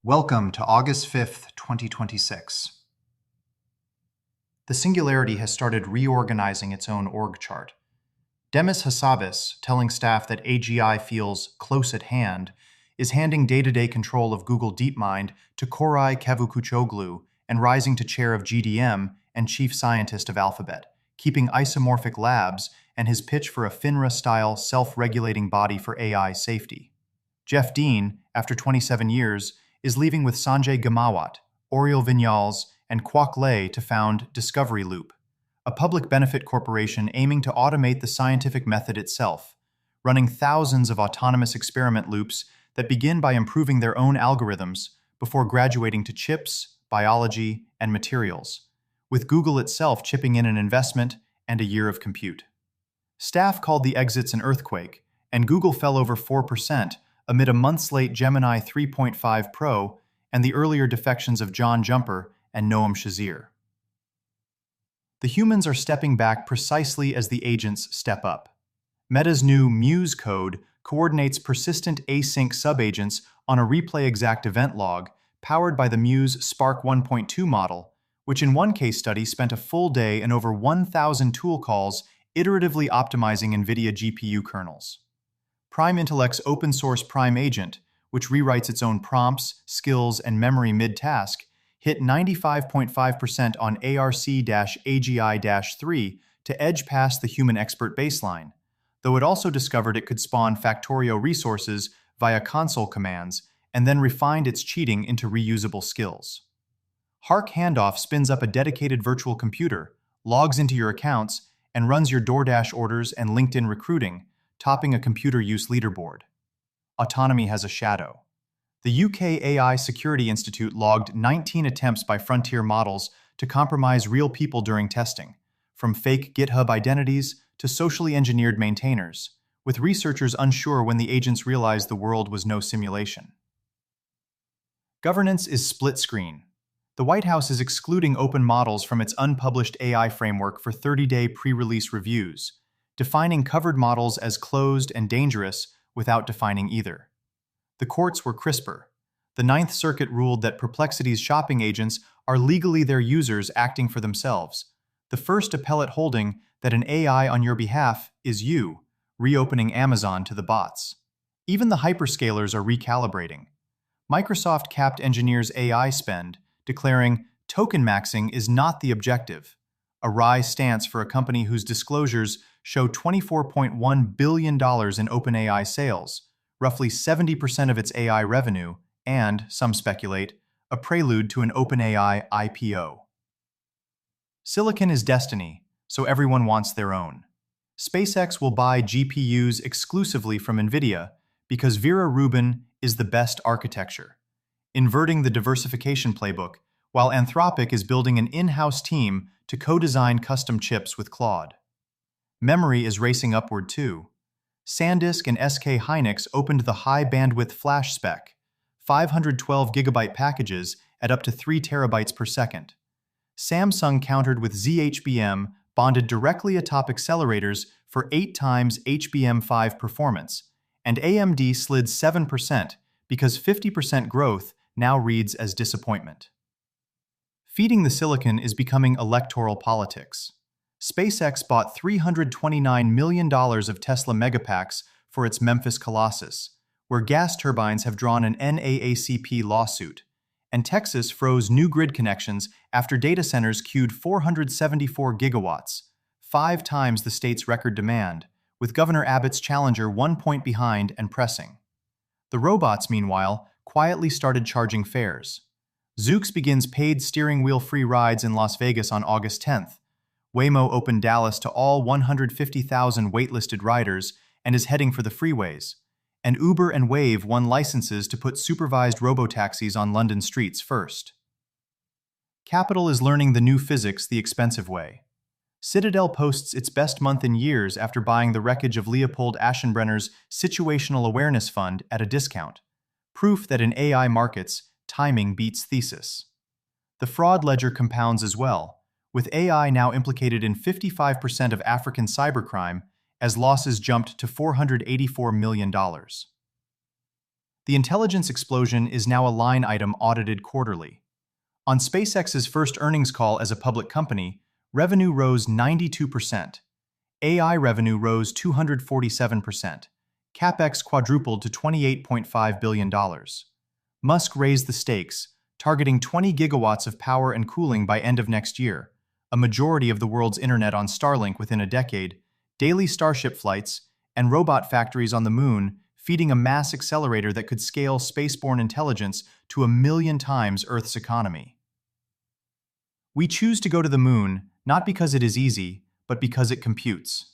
Welcome to August 5th, 2026. The Singularity has started reorganizing its own org chart. Demis Hassabis, telling staff that AGI feels close at hand, is handing day-to-day control of Google DeepMind to Koray Kevukuchoglu and rising to chair of GDM and chief scientist of Alphabet, keeping isomorphic labs and his pitch for a FINRA-style self-regulating body for AI safety. Jeff Dean, after 27 years, is leaving with Sanjay Gamawat, Oriol Vinyals, and Kwok Lay to found Discovery Loop, a public benefit corporation aiming to automate the scientific method itself, running thousands of autonomous experiment loops that begin by improving their own algorithms before graduating to chips, biology, and materials, with Google itself chipping in an investment and a year of compute. Staff called the exits an earthquake, and Google fell over 4%, amid a months-late Gemini 3.5 Pro and the earlier defections of John Jumper and Noam Shazir. The humans are stepping back precisely as the agents step up. Meta's new Muse code coordinates persistent async subagents on a replay-exact event log powered by the Muse Spark 1.2 model, which in one case study spent a full day and over 1,000 tool calls iteratively optimizing NVIDIA GPU kernels. Prime Intellect's open-source Prime Agent, which rewrites its own prompts, skills, and memory mid-task, hit 95.5% on ARC-AGI-3 to edge past the human expert baseline, though it also discovered it could spawn Factorio resources via console commands and then refined its cheating into reusable skills. Hark Handoff spins up a dedicated virtual computer, logs into your accounts, and runs your DoorDash orders and LinkedIn recruiting, topping a computer use leaderboard. Autonomy has a shadow. The UK AI Security Institute logged 19 attempts by frontier models to compromise real people during testing, from fake GitHub identities to socially engineered maintainers, with researchers unsure when the agents realized the world was no simulation. Governance is split screen. The White House is excluding open models from its unpublished AI framework for 30-day pre-release reviews, defining covered models as closed and dangerous without defining either. The courts were crisper. The Ninth Circuit ruled that Perplexity's shopping agents are legally their users acting for themselves, the first appellate holding that an AI on your behalf is you, reopening Amazon to the bots. Even the hyperscalers are recalibrating. Microsoft capped engineers' AI spend, declaring token maxing is not the objective, a wry stance for a company whose disclosures show $24.1 billion in OpenAI sales, roughly 70% of its AI revenue, and, some speculate, a prelude to an OpenAI IPO. Silicon is destiny, so everyone wants their own. SpaceX will buy GPUs exclusively from NVIDIA because Vera Rubin is the best architecture, inverting the diversification playbook, while Anthropic is building an in-house team to co-design custom chips with Claude. Memory is racing upward too. SanDisk and SK Hynix opened the high-bandwidth flash spec, 512 GB packages at up to 3 TB per second. Samsung countered with ZHBM bonded directly atop accelerators for 8 times HBM5 performance, and AMD slid 7% because 50% growth now reads as disappointment. Feeding the silicon is becoming electoral politics. SpaceX bought $329 million of Tesla Megapacks for its Memphis Colossus, where gas turbines have drawn an NAACP lawsuit, and Texas froze new grid connections after data centers queued 474 gigawatts, 5 times the state's record demand, with Governor Abbott's challenger 1 point behind and pressing. The robots, meanwhile, quietly started charging fares. Zoox begins paid steering wheel-free rides in Las Vegas on August 10th. Waymo opened Dallas to all 150,000 waitlisted riders and is heading for the freeways. And Uber and Wave won licenses to put supervised robotaxis on London streets first. Capital is learning the new physics the expensive way. Citadel posts its best month in years after buying the wreckage of Leopold Aschenbrenner's Situational Awareness Fund at a discount, proof that in AI markets, timing beats thesis. The fraud ledger compounds as well, with AI now implicated in 55% of African cybercrime as losses jumped to $484 million. The intelligence explosion is now a line item audited quarterly. On SpaceX's first earnings call as a public company, revenue rose 92%. AI revenue rose 247%. CapEx quadrupled to $28.5 billion. Musk raised the stakes, targeting 20 gigawatts of power and cooling by end of next year, a majority of the world's internet on Starlink within a decade, daily Starship flights, and robot factories on the moon, feeding a mass accelerator that could scale spaceborne intelligence to 1,000,000 times Earth's economy. We choose to go to the moon not because it is easy, but because it computes.